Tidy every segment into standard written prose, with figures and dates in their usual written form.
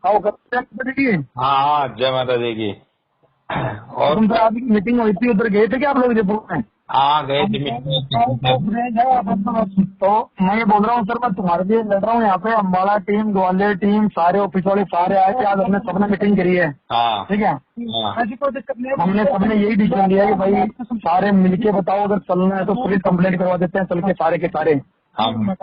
हाँ वो करते हैं। हाँ हाँ, जय माता दी की। और तुम तो आपकी मीटिंग हुई थी, उधर गए थे क्या आप लोग जयपुर में? हाँ, गए थे मीटिंग में। तो मैं ये बोल रहा हूँ सर, मैं तुम्हारे लिए लड़ रहा हूँ यहाँ पे। अम्बाला टीम, ग्वालियर टीम, सारे ऑफिस वाले सारे आए थे आज, हमने सबने मीटिंग करी है। हाँ ठीक है, हाँ ऐसी कोई दिक्कत नहीं है। हमने सबने यही डिसीजन लिया कि भाई सारे मिलके बताओ, अगर चलना है तो पुलिस कंप्लेंट करवा देते हैं चल के सारे। हाँ।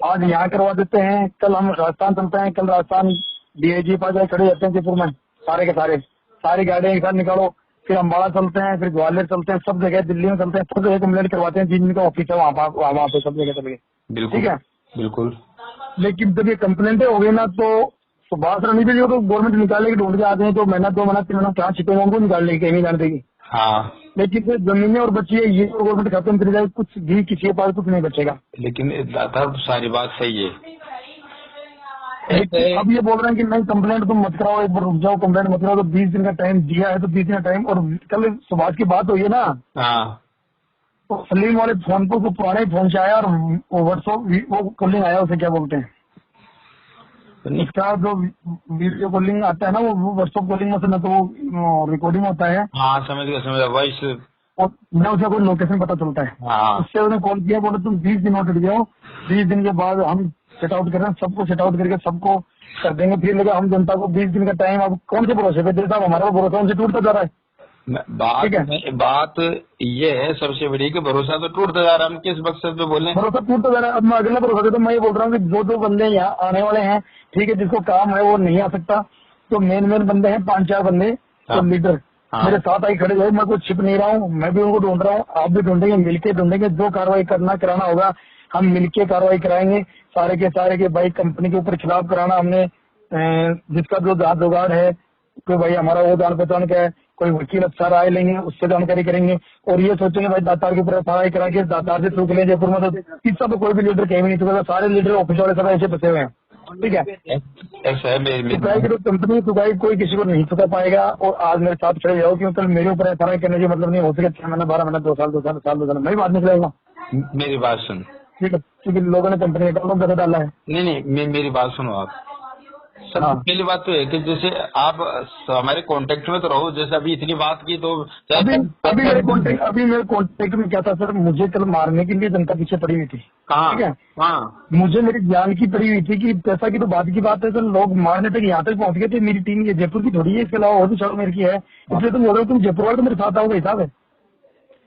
आज यहाँ करवा देते हैं, कल हम राजस्थान चलते हैं, कल राजस्थान डीआईजी पास जाके खड़े रहते हैं जयपुर में सारे के सारे। सारी गाड़ियाँ एक साथ निकालो, फिर अम्बाड़ा चलते हैं, फिर ग्वालियर चलते हैं, सब जगह दिल्ली में चलते हैं, सब जगह कंप्लेंट करवाते हैं। जिनका ऑफिस है वहाँ पे सब जगह। बिल्कुल ठीक है, बिल्कुल। लेकिन जब ये कंप्लेंटें हो गई ना तो सुभाष रणनीति जो तो गवर्नमेंट निकाले के ढूंढ के आते हैं, तो महीना 2 महीना 3 महीना कहाँ छिपेंगे, उनको निकाल लेगी, कहीं नहीं जान देगी। हाँ, लेकिन जो जमीनें और बची है ये तो गवर्नमेंट खत्म कर जाए, कुछ भी किसी के पास कुछ नहीं बचेगा। लेकिन दादा सारी बात सही है। ऐसे लेकिन अब ये बोल रहे हैं कि नहीं कंप्लेंट तुम मत कराओ, एक बार रुक जाओ, कंप्लेंट मत कराओ। तो 20 दिन का टाइम दिया है, तो 20 दिन का टाइम। और कल सुभाष की बात हुई है ना, हाँ, तो सलीम वाले फोन को पुराने फोन से आया, और वो व्हाट्सअप वो कॉलिंग आया, उसे क्या बोलते हैं इसका जो वीडियो कॉलिंग आता है ना, वो व्हाट्सअप कॉलिंग में से ना तो वो रिकॉर्डिंग होता है, हाँ समझ गया वॉइस। और न उसे कोई लोकेशन पता चलता है। हाँ, उससे उन्हें कॉल किया, बोले तुम 20 दिन और जाओ, 20 दिन के बाद हम सेट आउट कर रहे हैं, सबको सेट आउट करके सबको कर देंगे। फिर लगा हम जनता को 20 दिन का टाइम, अब कौन से भरोसे पे देता, हमारा भरोसा उनसे टूटता जा रहा है। ठीक है, बात ये है सबसे बड़ी कि भरोसा तो टूटता जा रहा है। हम किस मकसद पे बोले? भरोसा टूटता जा रहा है। अब मैं अगला भरोसा देता हूं। मैं ये बोल रहा हूँ कि जो जो बंदे यहाँ आने वाले हैं, ठीक है, जिसको काम है वो नहीं आ सकता, तो मेन बंदे हैं 5-4 बंदे, तो हाँ लीडर हाँ मेरे साथ आई खड़े हुए। मैं कुछ छिप नहीं रहा हूँ, मैं भी उनको ढूंढ रहा हूँ, आप भी ढूंढेंगे, मिलके ढूंढेंगे। जो कार्रवाई कराना होगा हम मिलके कार्रवाई कराएंगे, सारे के सारे के भाई कंपनी के ऊपर खिलाफ कराना हमने। जिसका जो जात जुगाड़ है कि भाई हमारा वो जान पहचान का है, कोई वकील अच्छा राय लेंगे, उससे जानकारी करेंगे, और ये सोचेंगे भाई दातार के ऊपर पढ़ाई करा के दातार से चूक ले जयपुर में। तो इस सब कोई भी लीडर कहीं भी नहीं चुका, सारे लीडर ऑफिस वाले सब ऐसे बचे हुए हैं। ठीक है, ऐसा है चुकाई की तो कंपनी चुकाई कोई किसी को नहीं चुका पाएगा। और आज मेरे साथ खड़े जाओ, क्योंकि कल मेरे ऊपर ऐसा करने का मतलब नहीं हो सके 6 महीना 12 महीना 2 साल मैं भी बाद निकलेगा। मेरी बात सुन। ठीक है, क्योंकि लोगों ने कंपनी का डाला है। नहीं नहीं, मेरी बात सुनो आप। सबसे हाँ, पहली बात तो है कि जैसे आप हमारे कांटेक्ट में तो रहो। जैसे अभी इतनी बात की तो अभी अभी चाहे मेरे कॉन्टेक्ट में क्या था सर, मुझे कल मारने के लिए जनता पीछे पड़ी हुई थी। कहाँ? ठीक है, हाँ, मुझे मेरी जान की पड़ी हुई थी कि पैसा की तो बात की बात है सर, लोग मारने तक यहाँ तक पहुँच गए थे। मेरी टीम ये जयपुर की थोड़ी है, इसके अलावा और भी चारों मेरे की है। इसलिए तुम बोल रहे हो तुम जयपुर वाले तो मेरे साथ आओगे, हिसाब है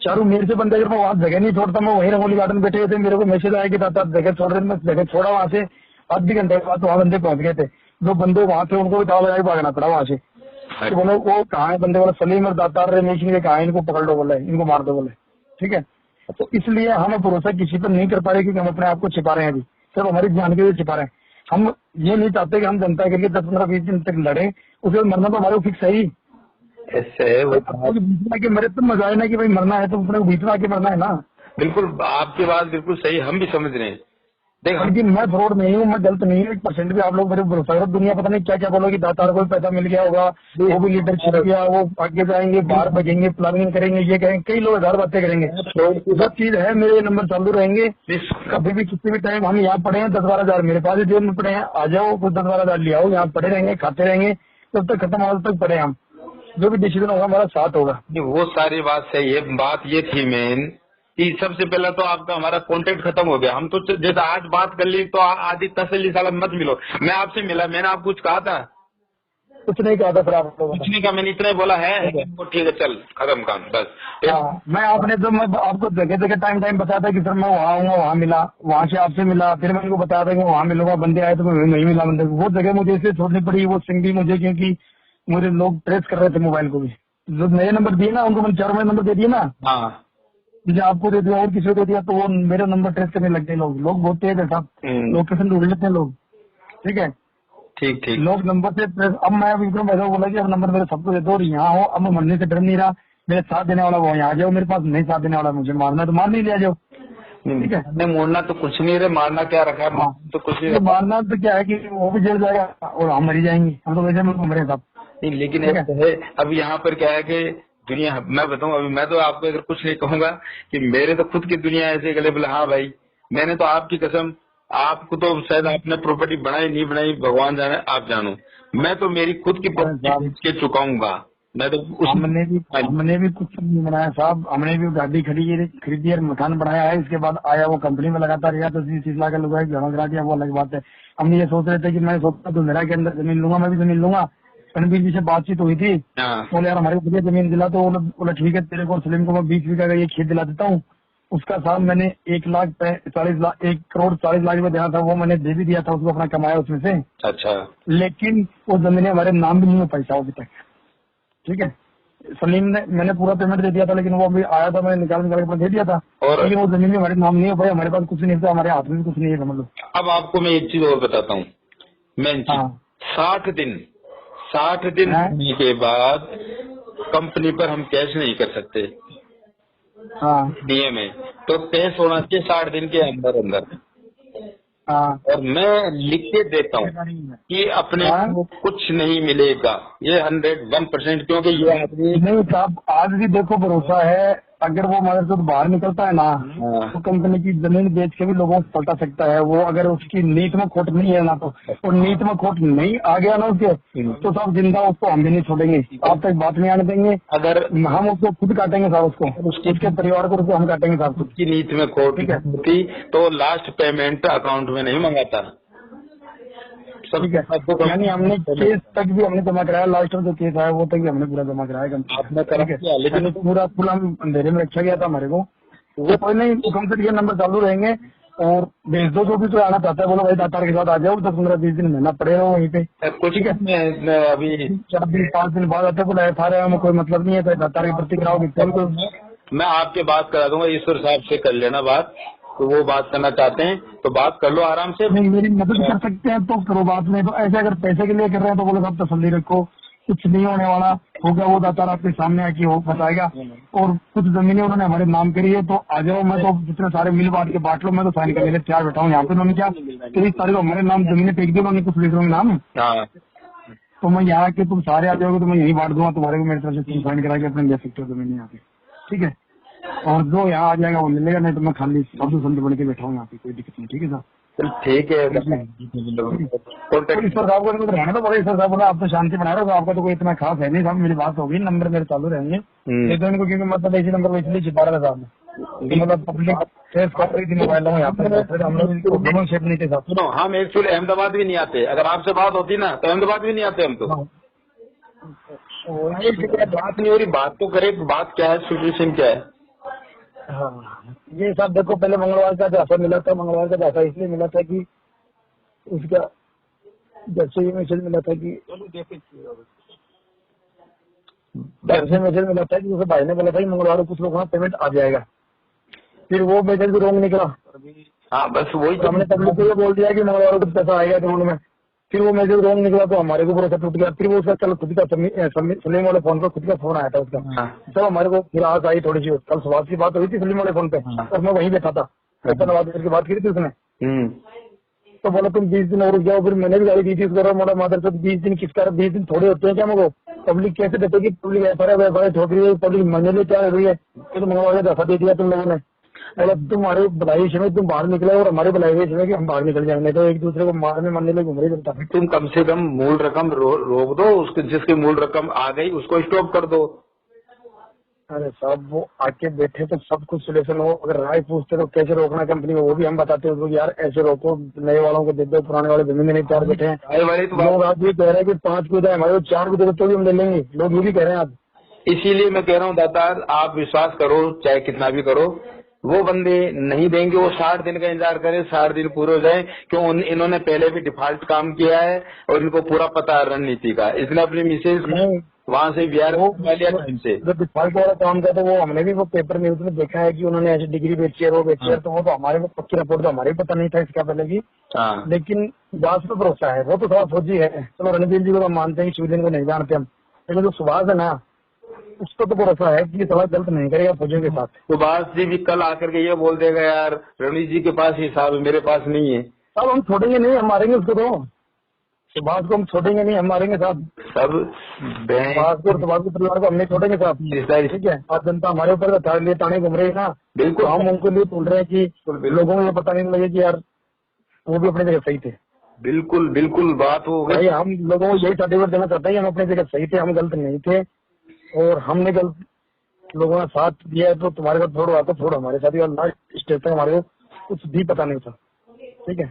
चारों मेरे से बंदे। अगर मैं वहाँ जगह नहीं छोड़ता, मैं वहीं रंगोली गार्डन बैठे हुए थे, मेरे को मैसेज आया कि दादा जगह छोड़ रहे, मैं जगह छोड़ा वहाँ से। आधे घंटे के बाद वहाँ बंदे पहुँच गए थे। जो बंदे वहाँ थे उनको भी ताला लगा के भागना पड़ा वहाँ से। तो बोले वो कहाँ है बंदे, बोला सलीम और दातार रमेश ने कहा इनको पकड़ लो, बोले इनको मार दो बोले। ठीक है, तो इसलिए हम भरोसा किसी पर नहीं कर पा रहे, क्योंकि हम अपने आप को छिपा रहे हैं। अभी सिर्फ हमारी जान के लिए छिपा रहे हैं। हम ये नहीं चाहते कि हम जनता के लिए 10-15-20 दिन तक लड़े, उसके बाद मरना तो हमारे को फिक्स है ही। ऐसे है वो आपको भी बीच में आके मरे तो मजा है ना, कि भाई मरना है तो अपने को बीच में आके मरना है ना। बिल्कुल आपकी बात बिल्कुल सही, हम भी समझ रहे हैं। देख हम लेकिन मैं फ्रॉड नहीं हूँ, मैं गलत नहीं हूँ 1% भी। आप लोग मेरे भरोसा करो, दुनिया पता नहीं क्या क्या बोलोगी, दातार को भी पैसा मिल गया होगा, वो भी लीडर छिप गया, वो आगे जाएंगे, बाहर बचेंगे, प्लानिंग करेंगे, ये करेंगे, कई लोग 1000 बातें करेंगे। जो चीज है मेरे नंबर चालू रहेंगे, कभी भी किसी भी टाइम। हम यहाँ पड़े हैं 10-12 हजार मेरे पास जेब में पड़े हैं, आ जाओ कुछ 10-12 हजार ले आओ, यहाँ पड़े रहेंगे, खाते रहेंगे जब तक खत्म होने तक पड़े हम। जो भी डिसीजन होगा हमारा साथ होगा। नहीं, वो सारी बात सही है। बात ये थी मेन कि सबसे पहले तो आपका हमारा कांटेक्ट खत्म हो गया। हम तो जैसे आज बात कर ली तो आदि तसल्ली साला मत मिलो। मैं आपसे मिला, मैंने आपको कुछ कहा था? कुछ नहीं कहा था फिर आप लोगों कुछ ने। नहीं कहा, मैंने इतना ही बोला है कि वो ठीक है चल खत्म काम बस। हाँ, मैं आपने जो मैं आपको जगह जगह टाइम बताया था कि सर मैं वहाँ आऊंगा, वहाँ मिला, वहाँ से आपसे मिला, फिर मैं उनको बताया था कि वहाँ मिलूंगा, बंदे आए तो मैं नहीं मिला बंदे को। वो जगह मुझे इसलिए छोड़नी पड़ी, वो सिंह भी मुझे, क्योंकि मुझे लोग ट्रेस कर रहे थे मोबाइल को भी। जो नए नंबर दिए ना उनको मैंने 4 नंबर दे दिए ना, हाँ मुझे आपको दे दिया और किसी को दे दिया, तो वो मेरा नंबर ट्रेस करने लग गए। लोग बहुत तेज है साहब, लोकेशन ढूंढ लेते हैं लोग। ठीक है, ठीक ठीक। लोग नंबर से अब मैं विक्रम भाई को बोला कि अब नंबर मेरे सबको दे दो और यहाँ हो। अब मैं मरने से डर नहीं रहा, मेरे साथ देने वाला वो यहाँ आ जाओ मेरे पास, नहीं साथ देने वाला मुझे मारना है तो मार नहीं लिया जाओ। ठीक है, नहीं मोड़ना तो कुछ नहीं रहे, मारना क्या रखा है? हाँ, तो कुछ नहीं ये रखा। मारना तो क्या है कि वो भी जेल जाएगा और हम मरी जाएंगे, हम तो वैसे में घूम रहे हैं साहब। नहीं लेकिन ठीक है, ऐसा है अब यहाँ पर क्या है कि दुनिया, मैं बताऊँ अभी मैं तो आपको अगर कुछ नहीं कहूंगा कि मेरे तो खुद की दुनिया ऐसे गले बोले हाँ भाई मैंने तो आपकी कसम, आपको तो शायद आपने प्रॉपर्टी बनाई नहीं बनाई भगवान जाने, आप जानो। मैं तो मेरी खुद की प्रॉपर्टी बेच के चुकाऊंगा। मैं तो हमने भी कुछ नहीं बनाया साहब। हमने भी गाड़ी खरीदी और मकान बनाया है। इसके बाद आया वो कंपनी में लगाता रहेगा तो 30 लाख का लुगा जमा करा दिया, वो अलग बात है। हमने ये सोच रहे थे कि मैं सोचता तो मेरा के अंदर जमीन लूंगा, मैं भी जमीन लूंगा। रणबीर जी से बातचीत हुई थी, बोले यार हमारे को बढ़िया जमीन दिला, तो बोला ठीक है तेरे को सलीम को मैं 20 बीघा का ये खेत दिला देता हूँ। उसका साहब मैंने 1,40,00,000 में देना था, वो मैंने दे भी दिया था उसको, अपना कमाया उसमें से। अच्छा। लेकिन वो जमीनें हमारे नाम भी नहीं हो पैसा अभी तक। ठीक है, सलीम ने मैंने पूरा पेमेंट दे दिया था, लेकिन वो अभी आया था, मैंने निकाल के अपना दे दिया था, लेकिन वो जमीन में हमारे नाम नहीं हो पाया। हमारे पास कुछ नहीं था, हमारे हाथ में भी कुछ नहीं है, समझ लो। अब आपको मैं एक चीज और बताता हूँ। मैं 60 दिन होने के बाद कंपनी पर हम कैश नहीं कर सकते। नियम है, तो कैश होना चाहिए 60 दिन के अंदर अंदर। और मैं लिख के देता हूँ कि अपने को कुछ नहीं मिलेगा, ये 101%, क्योंकि ये आदमी नहीं साहब, आज भी देखो भरोसा है। अगर वो हमारे साथ बाहर निकलता है ना, तो कंपनी की जमीन बेच के भी लोगों को पलटा सकता है वो, अगर उसकी नीत में खोट नहीं है ना, तो और नीत में खोट नहीं आ गया ना उसके, तो सब जिंदा उसको हम भी नहीं छोड़ेंगे, आप तक बात नहीं आने देंगे। अगर हम उसको खुद काटेंगे साहब, उसके परिवार को हम काटेंगे साहब। उसकी नीत में खोट होती तो लास्ट पेमेंट अकाउंट में नहीं मंगाता। ठीक है, यानी हमने केस तक भी हमने जमा कराया, लास्ट में जो केस आया वो तक भी हमने पूरा जमा कराया। आपने करा किया, लेकिन पूरा हम अंधेरे में रखा गया था हमारे को। वो कोई नहीं, कम से कम नंबर चालू रहेंगे और भेज दो जो भी तो आना चाहता है, बोलो भाई दातार के साथ आ जाओ, 10-15-20 दिन महीना पड़ेगा वहीं पे। कुछ अभी 4 दिन 5 दिन बाद आते बोला FRA में कोई मतलब नहीं है, तो दातार की भर्ती कराओगे। मैं आपके बात करा दूंगा, ईश्वर साहब से कर लेना बात, तो वो बात करना चाहते हैं तो बात कर लो आराम से। नहीं, मेरी मदद कर सकते हैं तो करो बात, नहीं तो ऐसे अगर पैसे के लिए कर रहे हैं तो बोलो साहब तसल्ली रखो, कुछ नहीं होने वाला होगा, वो दातार आपके सामने आके हो बताएगा। और कुछ जमीनें उन्होंने हमारे नाम करी है, तो आ जाओ, मैं तो जितने सारे मिल बांट के बांट लो, मैं तो साइन करने के लिए तैयार बैठा हूँ यहाँ पे। उन्होंने क्या 30 तारीख को हमारे नाम जमीनें फेंक दी उन्होंने, कुछ लीडरों के नाम, तो मैं यहाँ के तुम सारे आ जाओगे तो मैं यही बांट दूंगा तुम्हारे को, मेरी तरफ से तुम साइन करा के अपने ले सकते हो जमीन यहाँ पे। ठीक है, और जो यहाँ आ जाएगा वो ले लेगा, नहीं तो मैं खाली शब्द संत बन के बैठा हूँ यहाँ पे, कोई दिक्कत नहीं। ठीक है सर, ठीक है। ईश्वर साहब को रहना तो बोले, ईश्वर साहब बोला आप तो शांति बना रहे हो, आपका तो कोई इतना खास है नहीं साहब, मेरी बात होगी, नंबर मेरे चालू रहेंगे। ये तो इनको क्योंकि मतलब इसी नंबर को इसलिए छिपा रहा था साहब, मतलब पब्लिक फेस कर रही थी मोबाइल में, यहाँ पे हम लोग दोनों शेप नहीं थे साहब। सुनो, हम एक्चुअली अहमदाबाद भी नहीं आते, अगर आपसे बात होती ना तो अहमदाबाद भी नहीं आते हम तो। बात नहीं हो रही, बात तो करे, बात क्या है, सिचुएशन क्या है। हाँ, ये सब देखो, पहले मंगलवार का जाफा मिला था, मंगलवार का जाफा इसलिए मिला था कि उसका जैसे ही मैसेज मिला था कि मैसेज मिला था कि उसे भाई ने बोला था कि मंगलवार को कुछ लोगों का पेमेंट आ जाएगा, फिर वो मैसेज भी रॉन्ग निकला। हाँ बस वही तो हमने पब्लिक को ये बोल दिया कि मंगलवार को पैसा आएगा अकाउंट में, फिर वो मैसेज रॉन्ग निकला तो हमारे को भरोसा टूट गया। फिर वो उसका चलो खुद का सलीम वाले फोन पर खुद का फोन आया था उसका, तो हमारे को फिर आस आई थोड़ी सी। कल सुबह की बात हुई थी सलीम वाले फोन पे, और मैं वहीं बैठा था, नवाज की बात की थी उसने, तो बोला तुम 20 दिन और रुक जाओ। फिर मैंने भी गाड़ी दी थी उसको, मोड़ा मादर से 20 दिन किस कारण, 20 दिन थोड़े होते हैं क्या मेरे को, पब्लिक कैसे देखेगी, पब्लिक FRA ठोक रही है, पब्लिक मरने लिए क्या हो रही है, तो मंगलवार का दफा दे दिया तुम लोगों ने। मतलब तुम्हारे भलाई समय तुम बाहर निकले और हमारे भलाई हुए समय कि हम बाहर निकल जाएंगे, तो एक दूसरे को मारने मरने में घूम रही जनता। तुम कम से कम मूल रकम रोक दो, उसके जिसकी मूल रकम आ गई उसको स्टॉप कर दो। अरे साहब वो आके बैठे तो सब कुछ सोल्यूशन हो, अगर राय पूछते तो कैसे रोकना कंपनी को, वो भी हम बताते हैं यार ऐसे रोको, नए वालों को दे दो, पुराने वाले जमीन नहीं तैयार बैठे हैं। लोग आज ये कह रहे हैं कि 5 को हमारे को 4 को दे दो तो भी हम ले लेंगे, लोग ये भी कह रहे हैं आज। इसीलिए मैं कह रहा हूँ दातार, आप विश्वास करो चाहे कितना भी करो, वो बंदे नहीं देंगे, वो 60 दिन का इंतजार करें, 60 दिन पूरे हो जाए, क्यों इन्होंने पहले भी डिफॉल्ट काम किया है और इनको पूरा पता है रणनीति का, इसलिए अपनी मिसेज वहाँ से बिहार से जो डिफॉल्ट वाला काम था, तो वो हमने भी वो पेपर न्यूज में देखा है कि उन्होंने ऐसी डिग्री बेची है, वो बेची है, तो वो तो हमारे को पक्की रिपोर्ट तो हमारे पता नहीं था इसका पहले की। लेकिन जांच पे भरोसा है, वो तो थोड़ा फौजी है, चलो रणबीर जी को तो मानते हैं, शिवलिंग को नहीं जानते हम, लेकिन जो सुभाष है ना उसको तो भरोसा है कि थोड़ा गलत नहीं करेगा फौजियों के साथ। सुभाष जी भी कल आकर के ये बोल देगा यार रणवीर जी के पास हिसाब है, मेरे पास नहीं है। अब हम छोड़ेंगे नहीं, हम मारेंगे उसको, तो सुभाष को हम छोड़ेंगे नहीं, हम मारेंगे साहब सब सुभाष के परिवार को हम नहीं छोड़ेंगे साहब। ठीक है, और जनता हमारे ऊपर ताने घूम रही है ना, बिल्कुल हम उनको लिए बोल रहे हैं कि लोगों को ये पता नहीं लगे कि यार वो भी अपनी जगह सही थे। बिल्कुल बिल्कुल बात हो भाई गई। हम लोगों को यही सर्टिफिकेट देना चाहते हैं कि हम अपनी जगह सही थे, हम गलत नहीं थे, और हमने गलत लोगों ने साथ दिया है, तो तुम्हारे साथ फ्रॉड हुआ तो फ्रॉड हमारे साथ ही, और लास्ट स्टेज तक हमारे को कुछ भी पता नहीं था। ठीक है,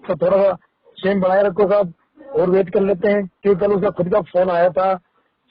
तो थोड़ा सा सेम बनाए रखो साहब, और वेट कर लेते हैं। क्योंकि कल उसका खुद का फोन आया था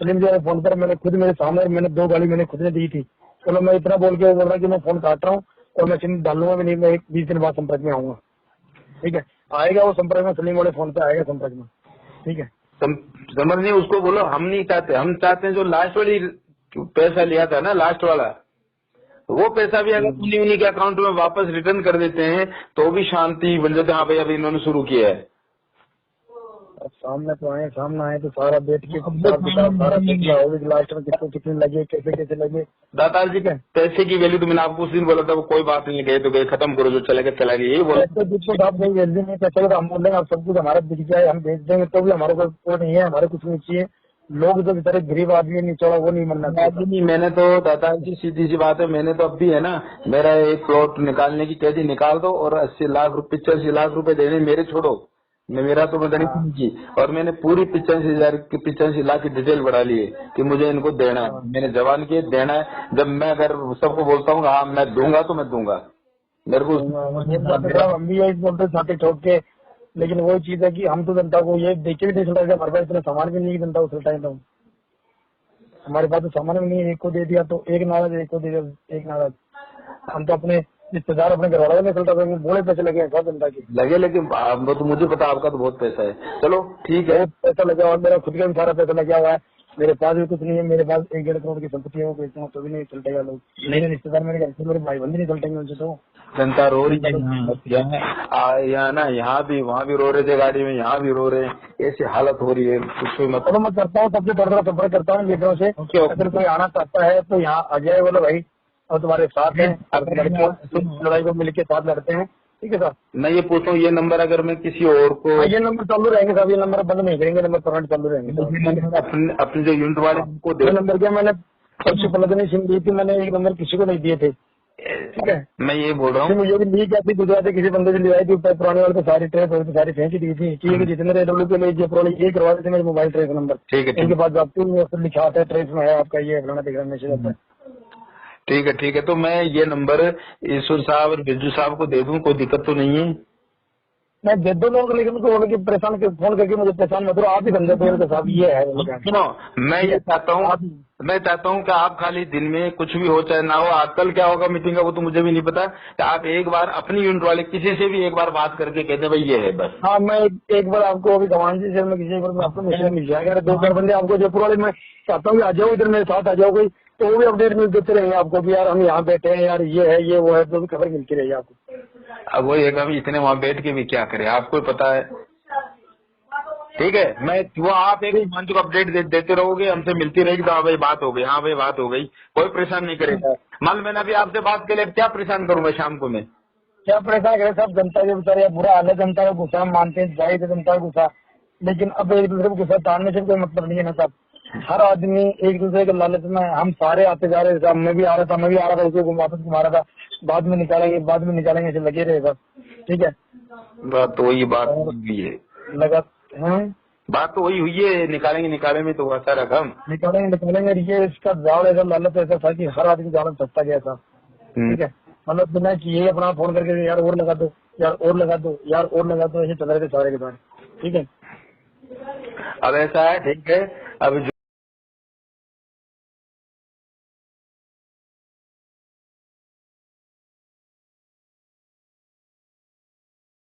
सलीम जी वाले फोन पर, मैंने खुद मेरे सामने, मैंने 2 गाड़ी मैंने खुद ने दी थी। चलो मैं इतना बोल के बोल रहा कि मैं फोन काट रहा हूँ और मैं सिम डालूंगा भी नहीं, मैं 20 दिन बाद संपर्क में आऊंगा। ठीक है, आएगा वो संपर्क में, सलीम वाले फोन पे आएगा संपर्क में। ठीक है, समझ नहीं, उसको बोलो हम नहीं चाहते, हम चाहते हैं जो लास्ट वाली पैसा लिया था ना, लास्ट वाला, वो पैसा भी अगर उन्हीं के अकाउंट में वापस रिटर्न कर देते हैं तो भी शांति बन जाती है। हाँ भाई अभी इन्होंने शुरू किया है। अब सामने तो आए, सामने आए तो सारा बैठ के सारा होगी लास्ट में, कितने कितने लगे, कैसे कैसे लगे। दातार जी, पैसे की वैल्यू तो मैंने आपको उस दिन बोला था, वो कोई बात नहीं, गए तो गए, खत्म करो, जो चला गया चला गया, यही बोला। पैसे जिसको आप नहीं वैल्यू नहीं पैसे तो हम बोल देंगे आप सब कुछ हमारा बिक जाए, हम बेच देंगे, तो भी हमारे को वो नहीं है, हमारे कुछ नहीं चाहिए। लोग जो बेचारे गरीब आदमी नहीं चौड़ा, वो नहीं मनना चाहिए। नहीं, मैंने तो दातार जी सीधी सी बात है, मैंने तो अब भी है ना, मेरा एक प्लॉट निकालने की कह दी, निकाल दो, और 80 लाख 85 लाख रुपए देने मेरे, छोड़ो मेरा तो मैंने की, और मैंने पूरी 85 लाख की डिटेल बढ़ा ली है कि मुझे इनको देना है, मैंने जवान किए देना है। जब मैं अगर सबको बोलता हूँ हाँ मैं दूंगा तो मैं दूंगा, मेरे को हम भी यही बोलते छाती ठोक के, लेकिन वही चीज है कि हम तो जनता को ये देख के भी नहीं चलता है, हमारे पास इतना सामान भी नहीं है, जनता को चलता है। तो हमारे पास तो सामान भी नहीं है, एक को दे दिया तो एक नाराज, एक को दे दिया एक नाराज। हम तो अपने रिश्तेदार अपने घर वालों में चलता था, बोले पैसे लगे हैं सब जनता के लगे, लेकिन वो तो मुझे पता आपका तो बहुत पैसा है। चलो ठीक है, बहुत पैसा लगा, और मेरा खुद का भी सारा पैसा लगा हुआ है। मेरे पास भी कुछ नहीं है, मेरे पास 1-1.5 करोड़ की संपत्ति है, वो बेचता हूँ तो भी नहीं चलटेगा। लोग मेरे रिश्तेदार, मेरे घर से मेरे भाई बंद नहीं चलटेंगे उनसे। तो जनता रो रही है यहाँ ना, यहाँ भी वहाँ भी रो रहे थे गाड़ी में, यहाँ भी रो रहे हैं, ऐसी हालत हो रही है कुछ भी मतलब। चलो मैं करता हूँ, सबसे थोड़ा थोड़ा संपर्क करता हूँ लीडरों से, अगर कोई आना चाहता है तो यहाँ आ जाए, बोलो भाई और तुम्हारे साथ है, लड़ाई को मिलकर साथ लड़ते हैं। ठीक है सर, मैं ये पूछता हूँ, ये नंबर अगर मैं किसी और को, ये नंबर चालू रहेंगे साहब, ये नंबर बंद नहीं करेंगे, नंबर करंट चालू रहेंगे। अपने जो यूनिट वाले उनको दे, नंबर क्या, मैंने सबसे पहले सिम दी थी, मैंने एक नंबर किसी को नहीं दिए थे। ठीक है, मैं ये बोल रहा हूँ, मुझे भी ली क्या थी, गुजरात से किसी बंदे से लिवाई थी, पुराने वाले तो सारी ट्रेस होती, सारी फेंक दी थी कि जितने रेडब्ल्यू के लिए जो ये करवा देते मेरे मोबाइल ट्रेस नंबर। ठीक है, इनके पास जाती हूँ, फिर लिखा आता है ट्रेस में है आपका, ये फलाना दिख रहा मैसेज आता है। ठीक है, तो मैं ये नंबर ईश्वर साहब और बिरजू साहब को दे दूं, कोई दिक्कत तो नहीं है? मैं दे दो लोग, लेकिन उनको बोलो कि परेशान फोन करके मुझे परेशान मत करो, आप ही समझे तो साहब ये है। सुनो, मैं ये चाहता हूँ कि आप खाली दिन में कुछ भी हो चाहे ना हो, आजकल क्या होगा मीटिंग का वो तो मुझे भी नहीं पता, कि आप एक बार अपनी यूनिट वाले किसी से भी एक बार बात करके कहते भाई ये है बस। हाँ, मैं एक बार आपको अभी गवान जी से मैं किसी एक बार आपको मैसेज मिल जाएगा, 2-4 बंदे आपको जयपुर वाले, मैं चाहता हूँ कि आ जाओ इधर मेरे साथ आ जाओ कोई, तो वो भी अपडेट मिल देते रहेंगे आपको कि यार हम यहाँ बैठे हैं, यार ये है ये वो है, तो भी खबर मिलती रहेगी आपको। अब वो एक हम इतने वहाँ बैठ के भी क्या करें, आपको पता है। ठीक है, मैं वो आप एक मंच को अपडेट देते रहोगे, हमसे मिलती रहेगी, तो हाँ भाई बात हो गई, हाँ भाई बात हो गई, कोई परेशान नहीं करेगा। मान लो मैंने अभी आपसे बात के लिए क्या परेशान करूंगा शाम को मैं, क्या परेशान करे सब जनता के बेचारे, बुरा हाल है जनता का, गुस्सा मानते हैं, जाहिर है जनता का गुस्सा, लेकिन अब एक दूसरे को गुस्सा ताड़ने से कोई मतलब नहीं है ना साहब। हर आदमी एक दूसरे के लालच में, हम सारे आते जा रहे थे, मैं भी आ रहा था, मैं भी आ रहा था, उसको वापस घुमा रहा था, बाद में निकालेंगे ऐसे लगे रहे सब। ठीक है, बात तो वही बात हुई है, लगा है, बात तो वही हुई है, निकाले में तो ऐसा रकम निकालेंगे। ये इसका जाल ऐसा लालच ऐसा था कि हर आदमी जाल सस्ता गया था। ठीक है, मतलब बिना किए अपना फोन करके यार और लगा दो, यार और लगा दो, यार और लगा दो, ऐसे चल रहे थे सारे के सारे। ठीक है, अब ऐसा है, ठीक है, अब